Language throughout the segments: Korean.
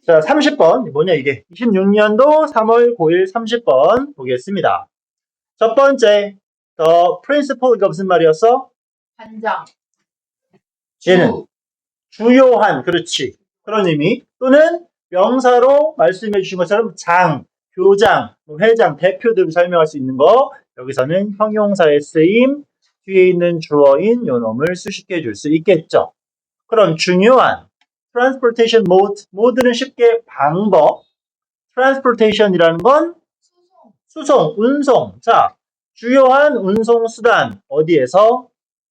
자, 30번. 뭐냐, 이게. 26년도 3월 9일 30번 보겠습니다. 첫 번째, the principal, 이거 무슨 말이었어? 반장. 얘는 주요한, 그렇지. 그런 의미. 또는 명사로 말씀해 주신 것처럼 장, 교장, 회장, 대표들을 설명할 수 있는 거. 여기서는 형용사의 쓰임, 뒤에 있는 주어인 요 놈을 수식해 줄 수 있겠죠. 그럼 중요한 transportation mode, mode는 쉽게 방법, transportation이라는 건 수송, 운송. 자, 주요한 운송 수단 어디에서?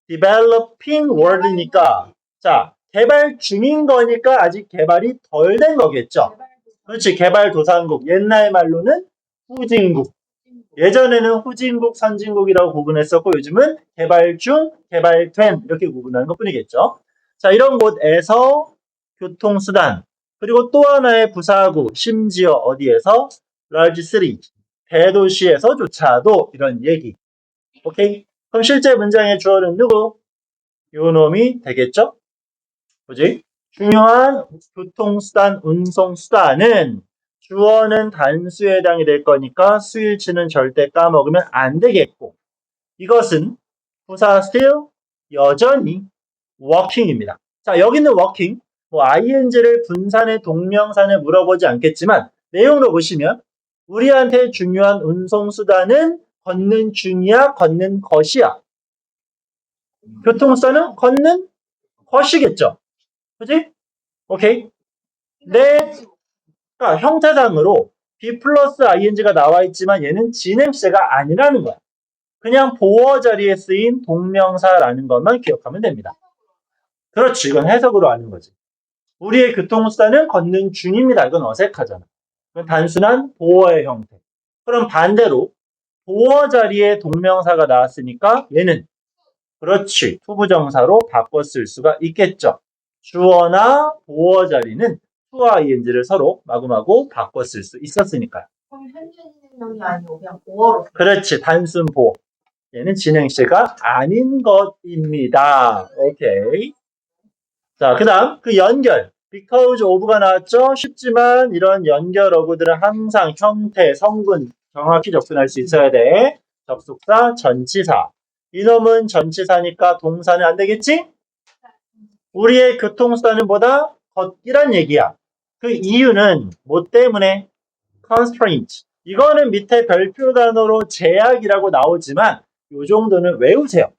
developing world니까. 자, 개발 중인 거니까 아직 개발이 덜 된 거겠죠. 그렇지, 개발도상국. 옛날 말로는 후진국. 예전에는 후진국, 선진국이라고 구분했었고 요즘은 개발 중, 개발된 이렇게 구분하는 것뿐이겠죠. 자, 이런 곳에서 교통수단, 그리고 또 하나의 부사구, 심지어 어디에서? large city, 대도시에서조차도 이런 얘기. 오케이? 그럼 실제 문장의 주어는 누구? 요 놈이 되겠죠? 뭐지? 중요한 교통수단, 운송수단은 주어는 단수에 해당이 될 거니까 수일치는 절대 까먹으면 안 되겠고, 이것은 부사 still, 여전히 working입니다. 자, 여기는 working, ing를 분산의 동명사에 물어보지 않겠지만 내용으로 보시면 우리한테 중요한 운송수단은 걷는 중이야, 걷는 것이야. 교통수단은 걷는 것이겠죠. 그지? 오케이. 그러니까 형태상으로 be 플러스 ing가 나와 있지만 얘는 진행시제가 아니라는 거야. 그냥 보어 자리에 쓰인 동명사라는 것만 기억하면 됩니다. 그렇지. 이건 해석으로 아는 거지. 우리의 교통수단은 걷는 중입니다. 이건 어색하잖아. 이건 단순한 보어의 형태. 그럼 반대로 보어 자리에 동명사가 나왔으니까 얘는 그렇지. 투부정사로 바꿔 쓸 수가 있겠죠. 주어나 보어 자리는 to와 ing를 서로 마구마구 바꿔 쓸 수 있었으니까요. 그럼 현재 진행형이 아니고 그냥 보어로. 그렇지. 단순 보어. 얘는 진행시가 아닌 것입니다. 오케이. 자, 그 다음 그 연결. because of가 나왔죠? 쉽지만 이런 연결 어구들은 항상 형태, 성분 정확히 접근할 수 있어야 돼. 접속사, 전치사. 이놈은 전치사니까 동사는 안 되겠지? 우리의 교통수단은 보다 걷기란 얘기야. 그 이유는 뭐 때문에? constraint. 이거는 밑에 별표 단어로 제약이라고 나오지만 이 정도는 외우세요.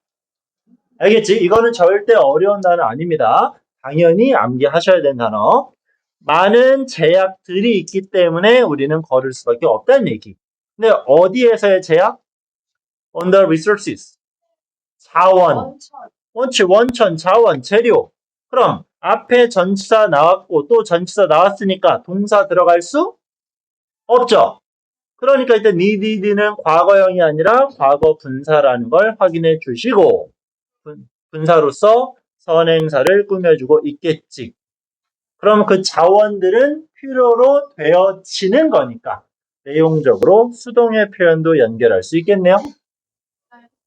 알겠지? 이거는 절대 어려운 단어 아닙니다. 당연히 암기하셔야 되는 단어. 많은 제약들이 있기 때문에 우리는 걸을 수밖에 없다는 얘기. 근데 어디에서의 제약? On the resources. 자원. 원천, 자원, 재료. 그럼 앞에 전치사 나왔고 또 전치사 나왔으니까 동사 들어갈 수 없죠. 그러니까 일단 need는 과거형이 아니라 과거 분사라는 걸 확인해 주시고 분사로서 선행사를 꾸며주고 있겠지. 그럼 그 자원들은 필요로 되어지는 거니까 내용적으로 수동의 표현도 연결할 수 있겠네요.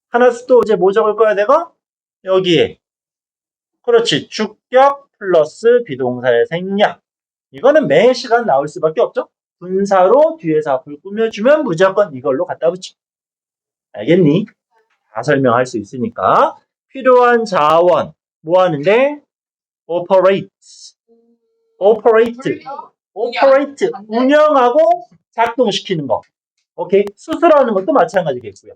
하나씩 또 이제 뭐 적을 거야 내가? 여기에. 그렇지. 주격 플러스 비동사의 생략. 이거는 매 시간 나올 수밖에 없죠. 분사로 뒤에서 앞을 꾸며주면 무조건 이걸로 갖다 붙여. 알겠니? 다 설명할 수 있으니까. 필요한 자원. 뭐 하는데? operate. 운영하고 작동시키는 거. 오케이? 수술하는 것도 마찬가지겠고요.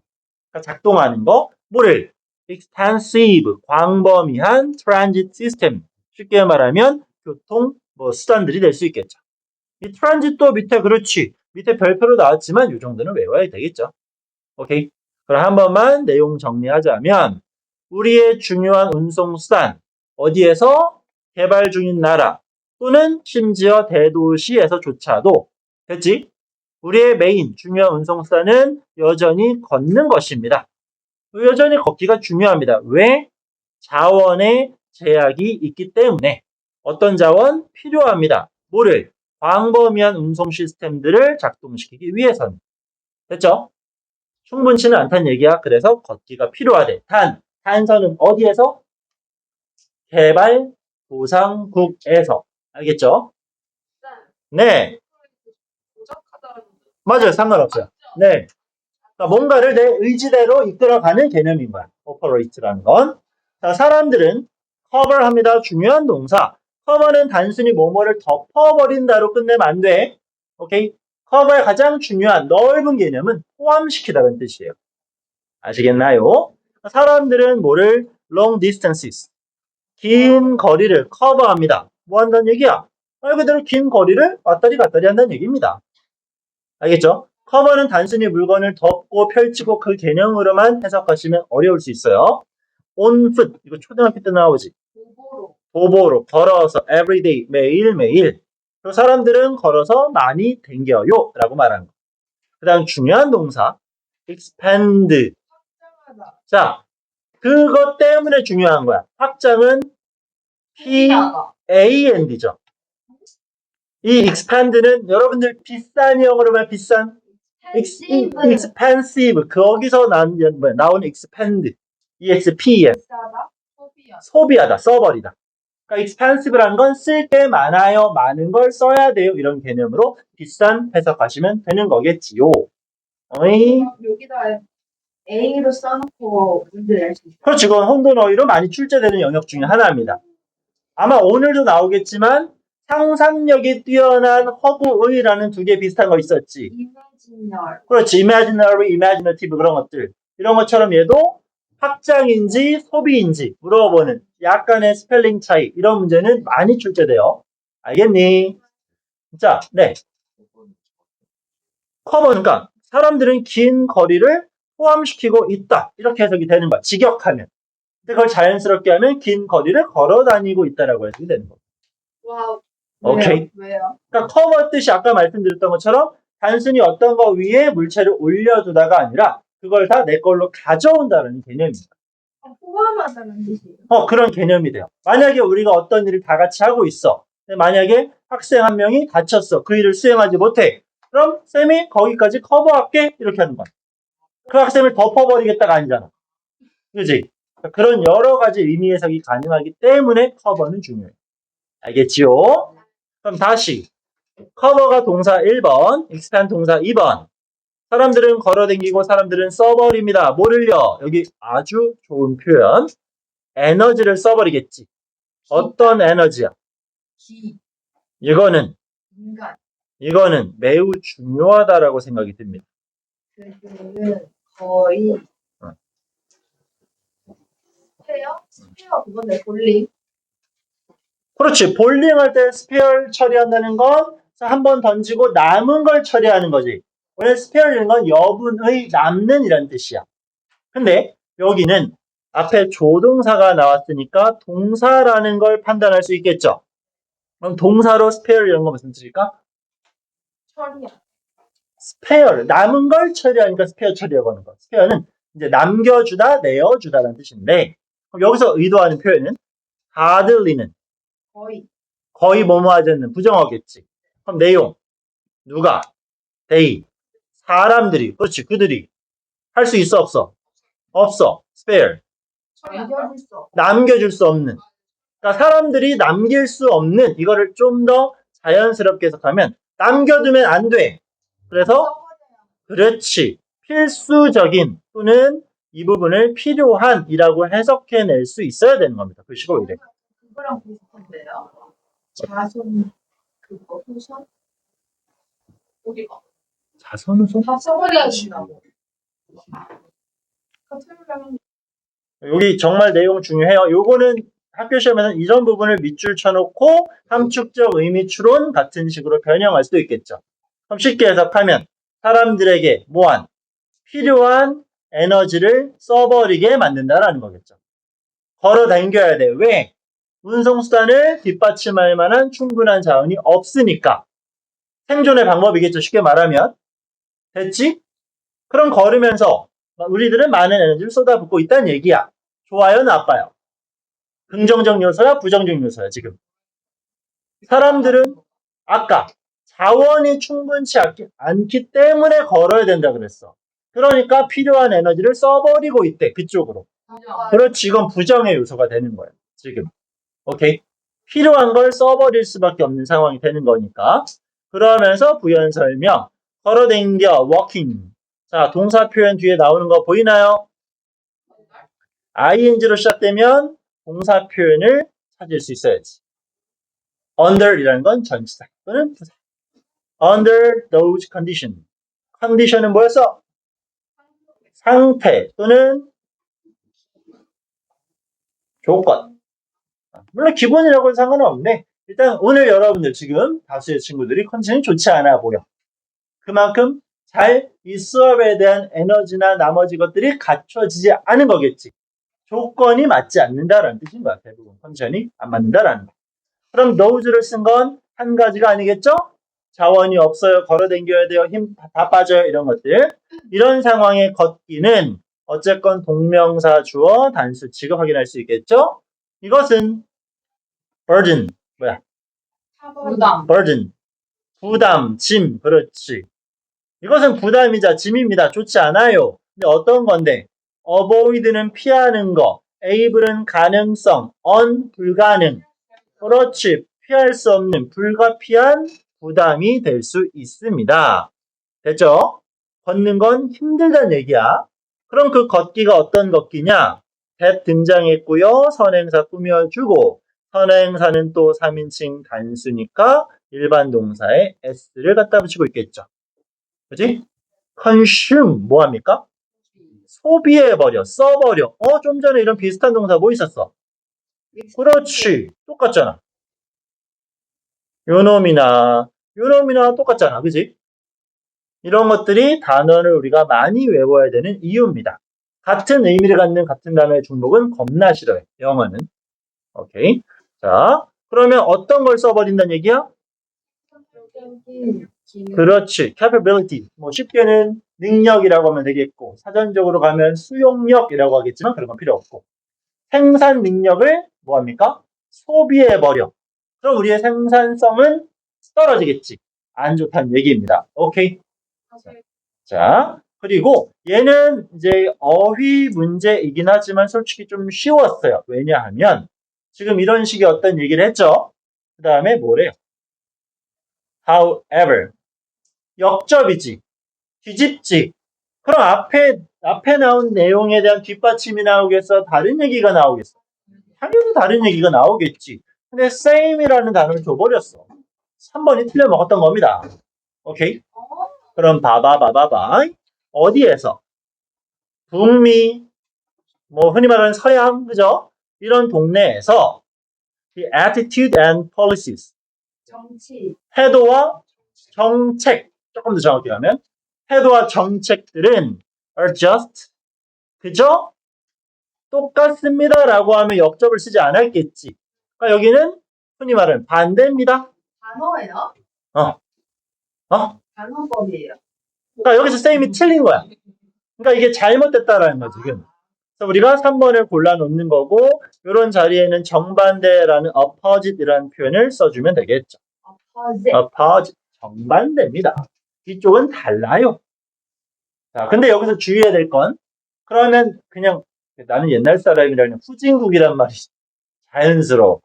그러니까 작동하는 거. 뭐를? extensive, 광범위한 transit system. 쉽게 말하면 교통 수단들이 될 수 있겠죠. 이 트랜짓도 밑에 그렇지. 밑에 별표로 나왔지만 이 정도는 외워야 되겠죠. 오케이. 그럼 한 번만 내용 정리하자면 우리의 중요한 운송수단 어디에서? 개발 중인 나라 또는 심지어 대도시에서조차도 됐지? 우리의 메인 중요한 운송수단은 여전히 걷는 것입니다. 여전히 걷기가 중요합니다. 왜? 자원의 제약이 있기 때문에. 어떤 자원? 필요합니다. 뭐를? 광범위한 운송 시스템들을 작동시키기 위해서는. 됐죠? 충분치는 않다는 얘기야. 그래서 걷기가 필요하대. 단서는 어디에서? 개발도상국에서. 알겠죠? 네, 조작하다는 맞아요. 상관없어요. 네. 그러니까 뭔가를 내 의지대로 이끌어가는 개념인 거야. operate라는 건. 자, 사람들은 cover합니다. 중요한 동사. cover는 단순히 뭐뭐를 덮어버린다로 끝내면 안 돼. 오케이? cover의 가장 중요한 넓은 개념은 포함시키다는 뜻이에요. 아시겠나요? 사람들은 뭐를 long distances, 긴 거리를 커버합니다. 뭐 한다는 얘기야? 말 그대로 긴 거리를 왔다리 갔다리 한다는 얘기입니다. 알겠죠? 커버는 단순히 물건을 덮고 펼치고 그 개념으로만 해석하시면 어려울 수 있어요. on foot, 이거 초등학교 때 나오지. 도보로 도보로 걸어서 everyday, 매일매일. 그 사람들은 걸어서 많이 댕겨요 라고 말하는 거. 그 다음 중요한 동사 expand. 확장하다. 자, 그것 때문에 중요한 거야. 확장은 소비하다. PAND죠. 이 expand는 여러분들 비싼 영어로만 비싼 expensive 거기서 나오는 expand EXPEN 비싸다. 소비하다. 소비하다 써버리다. 그러니까 expensive라는 건 쓸 게 많아요. 많은 걸 써야 돼요. 이런 개념으로 비싼 해석하시면 되는 거겠지요. 어이? 여기다 A로 써놓고 문제 낼 수 있어요. 그렇지. 그건 혼돈어휘로 많이 출제되는 영역 중에 하나입니다. 아마 오늘도 나오겠지만 상상력이 뛰어난 허구의라는 두 개 비슷한 거 있었지. 이미지널. 그렇지. imaginary, imaginative 그런 것들. 이런 것처럼 얘도 확장인지 소비인지 물어보는 약간의 스펠링 차이 이런 문제는 많이 출제돼요. 알겠니? 자, 네. 커버니까 사람들은 긴 거리를 포함시키고 있다. 이렇게 해석이 되는 거야. 직역하면. 근데 그걸 자연스럽게 하면 긴 거리를 걸어 다니고 있다라고 해석이 되는 거야. 와우. 오케이. 왜요? 그러니까 커버 뜻이 아까 말씀드렸던 것처럼 단순히 어떤 거 위에 물체를 올려두다가 아니라 그걸 다 내 걸로 가져온다는 개념입니다. 포함하다는 뜻이에요. 그런 개념이 돼요. 만약에 우리가 어떤 일을 다 같이 하고 있어. 근데 만약에 학생 한 명이 다쳤어. 그 일을 수행하지 못해. 그럼 쌤이 거기까지 커버할게. 이렇게 하는 거야. 그 학생을 덮어버리겠다가 아니잖아. 그지? 그런 여러 가지 의미 해석이 가능하기 때문에 커버는 중요해요. 알겠지요? 그럼 다시 커버가 동사 1번, expand 동사 2번. 사람들은 걸어다니고 사람들은 써버립니다. 뭐를요? 여기 아주 좋은 표현. 에너지를 써버리겠지. 어떤 에너지야? 기. 이거는 인간. 매우 중요하다라고 생각이 듭니다. 그들은 거의 어. 스페어 그건데 볼링. 그렇지. 볼링 할 때 스페어 처리한다는 건 한 번 던지고 남은 걸 처리하는 거지. 원래 스페어라는 건 여분의 남는 이란 뜻이야. 근데 여기는 앞에 조동사가 나왔으니까 동사라는 걸 판단할 수 있겠죠. 그럼 동사로 스페어 이런 거 무슨 뜻일까? 처리야. 스페어를 남은 걸 처리하니까 스페어 처리라고 하는 거. 스페어는 이제 남겨주다, 내어주다라는 뜻인데 그럼 여기서 의도하는 표현은 hardly는 거의 뭐뭐 하지 않는 부정어겠지. 그럼 내용 누가? they 사람들이 그렇지 그들이 할 수 있어 없어? 없어. spare 남겨줄 수 없어. 남겨줄 수 없는. 그러니까 사람들이 남길 수 없는 이거를 좀 더 자연스럽게 해석하면 남겨두면 안 돼. 그래서 그렇지. 필수적인 또는 이 부분을 필요한이라고 해석해낼 수 있어야 되는 겁니다. 글씨로 이래. 그거랑 비슷한데요. 자손 그거 후손? 어디가? 자선우선? 다 써버려야 된다고. 같은 여기 정말 내용 중요해요. 요거는 학교 시험에서는 이런 부분을 밑줄 쳐놓고 함축적 의미 추론 같은 식으로 변형할 수도 있겠죠. 그럼 쉽게 해석하면 사람들에게 뭐한 필요한 에너지를 써버리게 만든다라는 거겠죠. 걸어 다녀야 돼. 왜? 운송수단을 뒷받침할 만한 충분한 자원이 없으니까. 생존의 방법이겠죠. 쉽게 말하면. 됐지? 그럼 걸으면서 우리들은 많은 에너지를 쏟아붓고 있다는 얘기야. 좋아요, 나빠요? 긍정적 요소야, 부정적 요소야, 지금? 사람들은 아까 자원이 충분치 않기 때문에 걸어야 된다 그랬어. 그러니까 필요한 에너지를 써버리고 있대, 그쪽으로. 그렇지, 이건 부정의 요소가 되는 거예요, 지금. 오케이? 필요한 걸 써버릴 수밖에 없는 상황이 되는 거니까. 그러면서 부연 설명. 걸어댕겨, walking. 자, 동사 표현 뒤에 나오는 거 보이나요? ing로 시작되면 동사 표현을 찾을 수 있어야지. under이라는 건 전치사 또는 부사. under those conditions. 컨디션은 뭐였어? 상태 또는 조건. 물론 기본이라고 해서 상관은 없네. 일단 오늘 여러분들 지금 다수의 친구들이 컨디션이 좋지 않아 보여. 그만큼 잘 이 수업에 대한 에너지나 나머지 것들이 갖춰지지 않은 거겠지. 조건이 맞지 않는다라는 뜻인 거야. 대부분 컨디션이 안 맞는다라는 거. 그럼 nose를 쓴 건 한 가지가 아니겠죠? 자원이 없어요. 걸어 댕겨야 돼요. 힘 다 빠져요. 이런 것들. 이런 상황의 걷기는 어쨌건 동명사 주어 단수 지금 확인할 수 있겠죠? 이것은 burden 뭐야? 부담. burden 부담, 짐. 그렇지. 이것은 부담이자 짐입니다. 좋지 않아요. 근데 어떤 건데? avoid는 피하는 거, able은 가능성, on 불가능. 그렇지. 피할 수 없는 불가피한 부담이 될 수 있습니다. 됐죠? 걷는 건 힘들다는 얘기야. 그럼 그 걷기가 어떤 걷기냐? that 등장했고요. 선행사 꾸며주고 선행사는 또 3인칭 단수니까 일반 동사에 s를 갖다 붙이고 있겠죠. 그치? consume 뭐합니까? 소비해버려, 써버려. 좀 전에 이런 비슷한 동사 뭐 있었어? 그렇지. 똑같잖아. 요놈이나 똑같잖아. 그치? 이런 것들이 단어를 우리가 많이 외워야 되는 이유입니다. 같은 의미를 갖는 같은 단어의 중복은 겁나 싫어요. 영어는. 오케이. 자, 그러면 어떤 걸 써버린다는 얘기야? 그렇지. capability. 뭐 쉽게는 능력이라고 하면 되겠고 사전적으로 가면 수용력이라고 하겠지만 그런 건 필요 없고 생산 능력을 뭐합니까? 소비해버려. 그럼 우리의 생산성은 떨어지겠지. 안 좋다는 얘기입니다. 오케이. 자, 그리고 얘는 이제 어휘 문제이긴 하지만 솔직히 좀 쉬웠어요. 왜냐하면 지금 이런 식의 어떤 얘기를 했죠. 그 다음에 뭐래요? However. 역접이지. 뒤집지. 그럼 앞에 나온 내용에 대한 뒷받침이 나오겠어? 다른 얘기가 나오겠어? 당연히 다른 얘기가 나오겠지. 근데 same이라는 단어를 줘버렸어. 3번이 틀려 먹었던 겁니다. 오케이? 그럼 봐봐. 어디에서? 북미, 뭐 흔히 말하는 서양, 그죠? 이런 동네에서 the attitude and policies, 정치. 태도와 정책, 조금 더 정확히 하면 태도와 정책들은 are just, 그죠? 똑같습니다 라고 하면 역접을 쓰지 않았겠지. 그러니까 여기는 흔히 말하는 반대입니다. 단어예요? 단어법이에요. 그러니까 여기서 same이 틀린 거야. 그러니까 이게 잘못됐다라는 거지, 지금. 그래서 우리가 3번을 골라놓는 거고, 이런 자리에는 정반대라는 opposite이라는 표현을 써주면 되겠죠. opposite. 정반대입니다. 이쪽은 달라요. 자, 근데 여기서 주의해야 될 건, 그러면 그냥 나는 옛날 사람이라는 후진국이란 말이 자연스러워.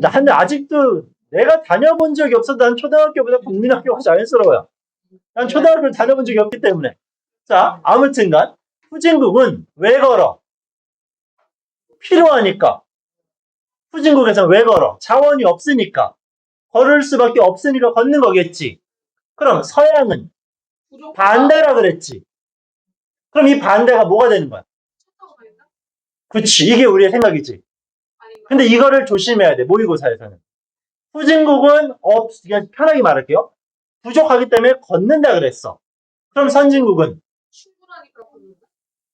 나는 아직도 내가 다녀본 적이 없어. 난 초등학교보다 국민학교가 자연스러워요. 난 초등학교를 다녀본 적이 없기 때문에. 자, 아무튼간 후진국은 왜 걸어? 필요하니까. 후진국에서 왜 걸어? 자원이 없으니까. 걸을 수밖에 없으니까 걷는 거겠지. 그럼 서양은 반대라 그랬지. 그럼 이 반대가 뭐가 되는 거야? 그치, 이게 우리의 생각이지. 근데 이거를 조심해야 돼, 모의고사에서는. 후진국은 그냥 편하게 말할게요. 부족하기 때문에 걷는다 그랬어. 그럼 선진국은? 충분하니까 걷는다.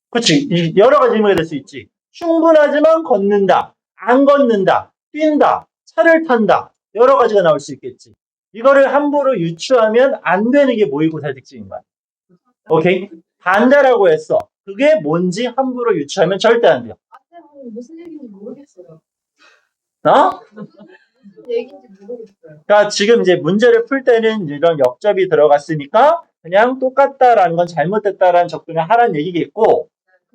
그치, 여러 가지 의미가 될 수 있지. 충분하지만 걷는다, 안 걷는다, 뛴다, 차를 탄다, 여러 가지가 나올 수 있겠지. 이거를 함부로 유추하면 안 되는 게 모의고사의 특징인 거야. 오케이? 반대라고 했어. 그게 뭔지 함부로 유추하면 절대 안 돼요. 무슨 얘기인지 모르겠어요. 무슨 얘기인지 모르겠어요. 그러니까 지금 이제 문제를 풀 때는 이런 역접이 들어갔으니까 그냥 똑같다라는 건 잘못됐다라는 접근을 하라는 얘기겠고,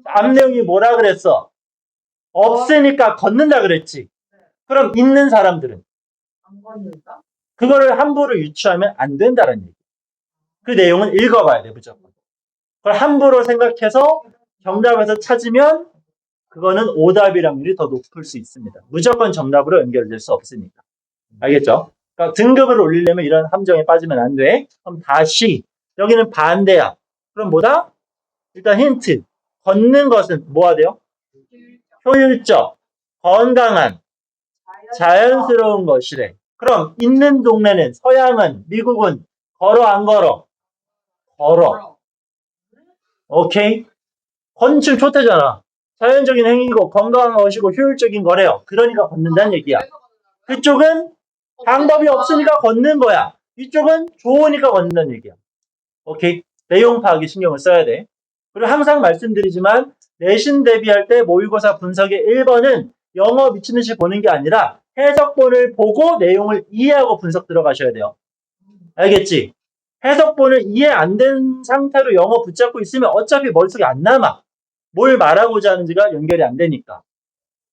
앞 내용이 뭐라 그랬어? 없으니까 걷는다 그랬지. 그럼 있는 사람들은 안 걷는다? 그거를 함부로 유추하면 안 된다는 얘기. 그 내용은 읽어봐야 돼, 무조건. 그걸 함부로 생각해서 정답에서 찾으면 그거는 오답일 확률이 더 높을 수 있습니다. 무조건 정답으로 연결될 수 없으니까. 알겠죠? 그러니까 등급을 올리려면 이런 함정에 빠지면 안 돼. 그럼 다시 여기는 반대야. 그럼 뭐다? 일단 힌트. 걷는 것은 뭐가 돼요? 효율적, 건강한, 자연스러운 것이래. 그럼 있는 동네는 서양은 미국은 걸어 안 걸어? 걸어. 오케이? 걷는 좋대잖아. 자연적인 행위고 건강한 것이고 효율적인 거래요. 그러니까 걷는다는 얘기야. 그쪽은 방법이 없으니까 걷는 거야. 이쪽은 좋으니까 걷는다는 얘기야. 오케이? 내용 파악에 신경을 써야 돼. 그리고 항상 말씀드리지만 내신 대비할 때 모의고사 분석의 1번은 영어 미친 듯이 보는 게 아니라 해석본을 보고 내용을 이해하고 분석 들어가셔야 돼요. 알겠지? 해석본을 이해 안 된 상태로 영어 붙잡고 있으면 어차피 머릿속에 안 남아. 뭘 말하고자 하는지가 연결이 안 되니까.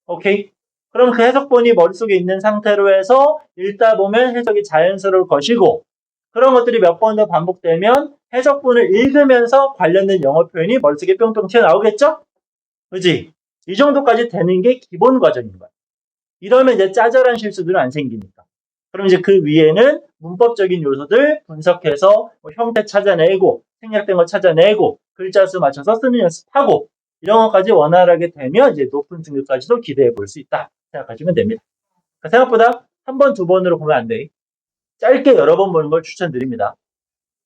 오케이? 그럼 그 해석본이 머릿속에 있는 상태로 해서 읽다 보면 해석이 자연스러울 것이고 그런 것들이 몇 번 더 반복되면 해석본을 읽으면서 관련된 영어 표현이 머릿속에 뿅뿅 튀어나오겠죠? 그지? 이 정도까지 되는 게 기본 과정인 거야. 이러면 이제 짜잘한 실수들은 안 생기니까. 그럼 이제 그 위에는 문법적인 요소들 분석해서 뭐 형태 찾아내고 생략된 거 찾아내고 글자 수 맞춰서 쓰는 연습하고 이런 것까지 원활하게 되면 이제 높은 등급까지도 기대해 볼 수 있다 생각하시면 됩니다. 그러니까 생각보다 한 번, 두 번으로 보면 안 돼. 짧게 여러 번 보는 걸 추천드립니다.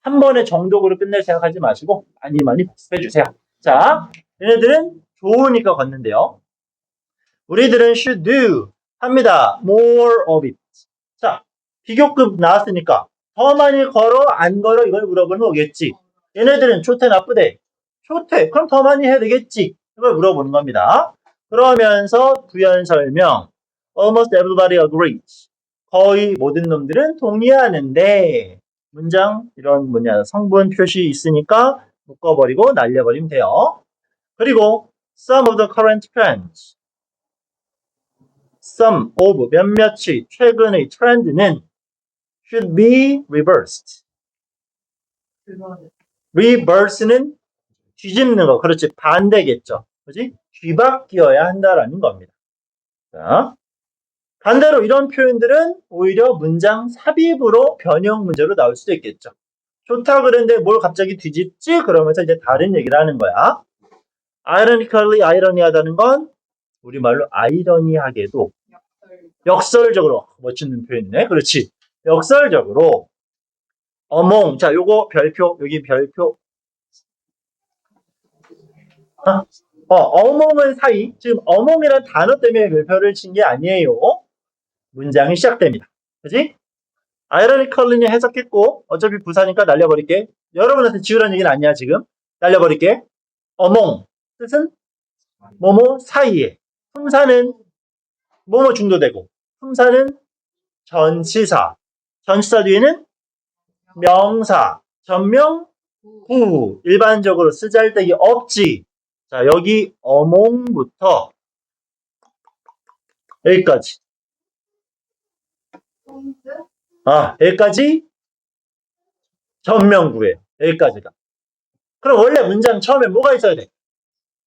한 번에 정독으로 끝낼 생각하지 마시고 많이 많이 복습해 주세요. 자, 얘네들은 좋으니까 걷는데요. 우리들은 should do 합니다. more of it. 자, 비교급 나왔으니까 더 많이 걸어 안 걸어 이걸 물어보는 거겠지. 얘네들은 좋대 나쁘대. 좋대. 그럼 더 많이 해야 되겠지. 이걸 물어보는 겁니다. 그러면서 부연 설명. Almost everybody agrees. 거의 모든 놈들은 동의하는데 문장 이런 뭐냐 성분 표시 있으니까 묶어버리고 날려버리면 돼요. 그리고 some of the current trends. some of 몇몇이 최근의 트렌드는 should be reversed. 그거는 reverse는 뒤집는 거. 그렇지. 반대겠죠. 그렇지? 뒤바뀌어야 한다라는 겁니다. 자, 반대로 이런 표현들은 오히려 문장 삽입으로 변형 문제로 나올 수도 있겠죠. 좋다 그랬는데 뭘 갑자기 뒤집지? 그러면서 이제 다른 얘기를 하는 거야. ironically, 아이러니하다는 건 우리말로 아이러니하게도 역설적으로 멋진 표현이네. 그렇지. 역설적으로 어몽. 자, 요거 별표, 여기 별표. 어몽은 사이. 지금 어몽이란 단어 때문에 별표를 친 게 아니에요. 문장이 시작됩니다. 그지? 아이러니컬리니 해석했고 어차피 부사니까 날려버릴게. 여러분한테 지우라는 얘기는 아니야 지금. 날려버릴게. 어몽 뜻은 뭐뭐 사이에. 품사는 뭐뭐 중도되고 품사는 전치사. 전치사 뒤에는 명사. 전명 후. 일반적으로 쓰잘데기 없지. 자, 여기 어몽부터 여기까지. 폰트? 여기까지 전명구예요. 여기까지가. 그럼 원래 문장 처음에 뭐가 있어야 돼?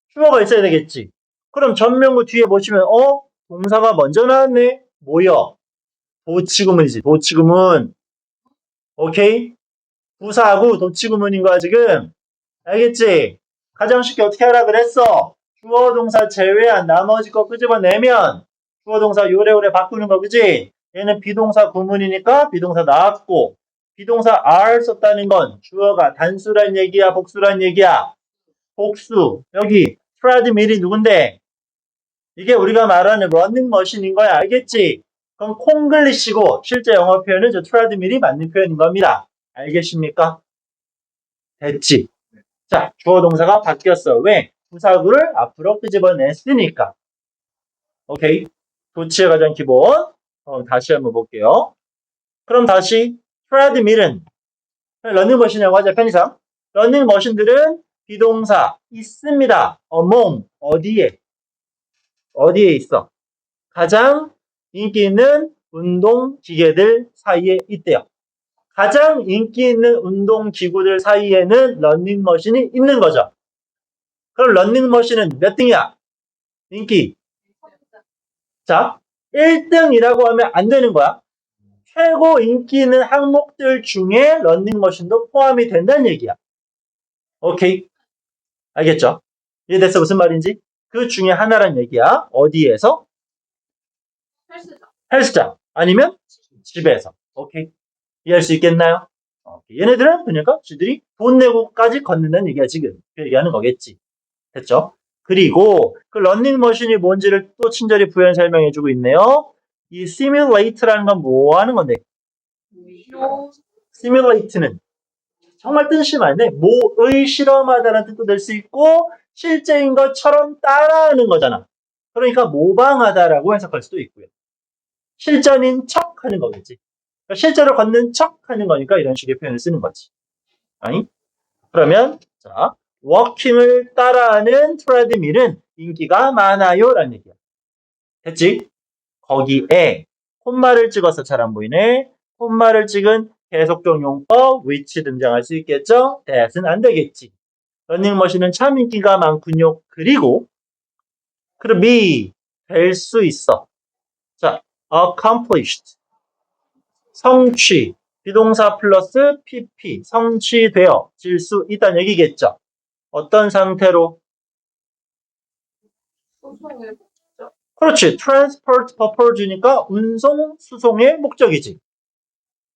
주어가 있어야 되겠지. 그럼 전명구 뒤에 보시면 동사가 먼저 나왔네. 뭐여? 도치구문이지. 도치구문. 오케이? 부사하고 도치구문인 거야 지금. 알겠지? 가장 쉽게 어떻게 하라 그랬어? 주어 동사 제외한 나머지 거 끄집어내면 주어 동사 요래요래 바꾸는 거 그지? 얘는 비동사 구문이니까 비동사 나왔고 비동사 are 썼다는 건 주어가 단수란 얘기야 복수란 얘기야? 복수. 여기 트레드밀이 누군데? 이게 우리가 말하는 러닝머신인 거야. 알겠지? 그럼 콩글리시고 실제 영어 표현은 저 트레드밀이 맞는 표현인 겁니다. 알겠습니까? 됐지? 자, 주어 동사가 바뀌었어. 왜? 부사구를 앞으로 끄집어냈으니까. 오케이? 도치의 가장 기본. 다시 한번 볼게요. 그럼 다시 트레드밀은 러닝머신이라고 하자 편의상. 러닝머신들은 비동사 있습니다. among 어디에? 어디에 있어? 가장 인기 있는 운동 기계들 사이에 있대요. 가장 인기 있는 운동 기구들 사이에는 러닝머신이 있는 거죠. 그럼 러닝머신은 몇 등이야? 인기. 자, 1등이라고 하면 안 되는 거야. 최고 인기 있는 항목들 중에 러닝머신도 포함이 된다는 얘기야. 오케이. 알겠죠? 이해됐어? 무슨 말인지? 그 중에 하나란 얘기야. 어디에서? 헬스장. 헬스장. 아니면 집에서. 오케이. 이해할 수 있겠나요? 오케이. 얘네들은 그러니까 지들이 돈 내고까지 걷는다는 얘기야, 지금. 그 얘기하는 거겠지. 됐죠? 그리고 그 러닝머신이 뭔지를 또 친절히 부연 설명해주고 있네요. 이 시뮬레이트라는 건 뭐 하는 건데? 시뮬레이트는 정말 뜻이 많은데 뭐의 실험하다는 뜻도 될 수 있고 실제인 것처럼 따라하는 거잖아. 그러니까 모방하다라고 해석할 수도 있고요. 실전인 척 하는 거겠지. 그러니까 실제로 걷는 척 하는 거니까 이런 식의 표현을 쓰는 거지. 아니? 그러면 자, 워킹을 따라하는 트레드밀은 인기가 많아요 라는 얘기야. 됐지? 거기에 콤마를 찍어서 잘 안 보이네. 콤마를 찍은 계속적 용법 which 등장할 수 있겠죠? that은 안 되겠지. 러닝머신은 참 인기가 많군요. 그리고 그럼 be 될 수 있어. 자, accomplished 성취 비동사 플러스 pp 성취되어 질 수 있다는 얘기겠죠. 어떤 상태로? 소송의 목적. 그렇지. transport purpose니까 운송, 수송의 목적이지.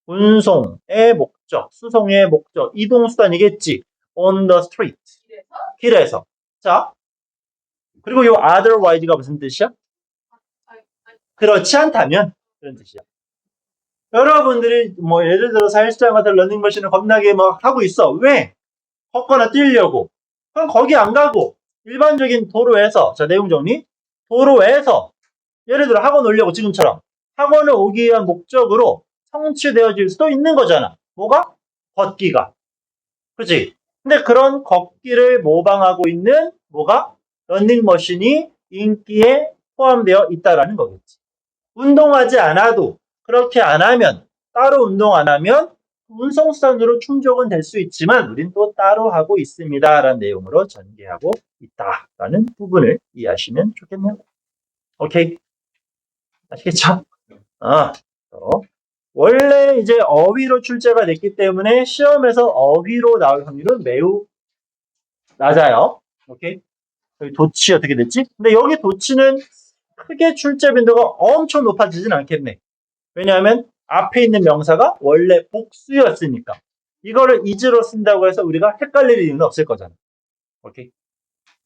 운송의 목적, 수송의 목적, 이동수단이겠지. on the street. 길에서. 자, 그리고 이 otherwise가 무슨 뜻이야? 그렇지 않다면 그런 뜻이야. 여러분들이 뭐 예를 들어서 헬스장 가서 러닝머신을 겁나게 막 하고 있어. 왜? 걷거나 뛰려고. 그럼 거기 안 가고 일반적인 도로에서, 자 내용 정리. 도로에서 예를 들어 학원 오려고 지금처럼 학원을 오기 위한 목적으로 성취되어질 수도 있는 거잖아. 뭐가? 걷기가. 그치? 근데 그런 걷기를 모방하고 있는 뭐가? 러닝머신이 인기에 포함되어 있다라는 거겠지. 운동하지 않아도 그렇게 안 하면 따로 운동 안 하면 운송수단으로 충족은 될 수 있지만 우린 또 따로 하고 있습니다 라는 내용으로 전개하고 있다라는 부분을 이해하시면 좋겠네요. 오케이. 아시겠죠? 원래 이제 어휘로 출제가 됐기 때문에 시험에서 어휘로 나올 확률은 매우 낮아요. 오케이. 여기 도치 어떻게 됐지? 근데 여기 도치는 크게 출제 빈도가 엄청 높아지진 않겠네. 왜냐하면 앞에 있는 명사가 원래 복수였으니까. 이거를 is로 쓴다고 해서 우리가 헷갈릴 이유는 없을 거잖아. 오케이.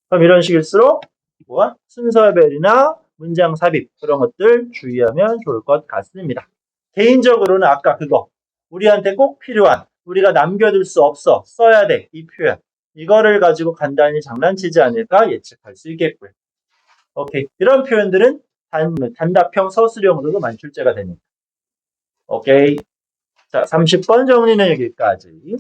그럼 이런 식일수록 뭐가 순서별이나 문장 삽입 그런 것들 주의하면 좋을 것 같습니다. 개인적으로는 아까 그거 우리한테 꼭 필요한 우리가 남겨둘 수 없어 써야 돼 이 표현 이거를 가지고 간단히 장난치지 않을까 예측할 수 있겠고요. 오케이. 이런 표현들은 단답형 서술형으로도 많이 출제가 됩니다. 오케이. 자, 30번 정리는 여기까지.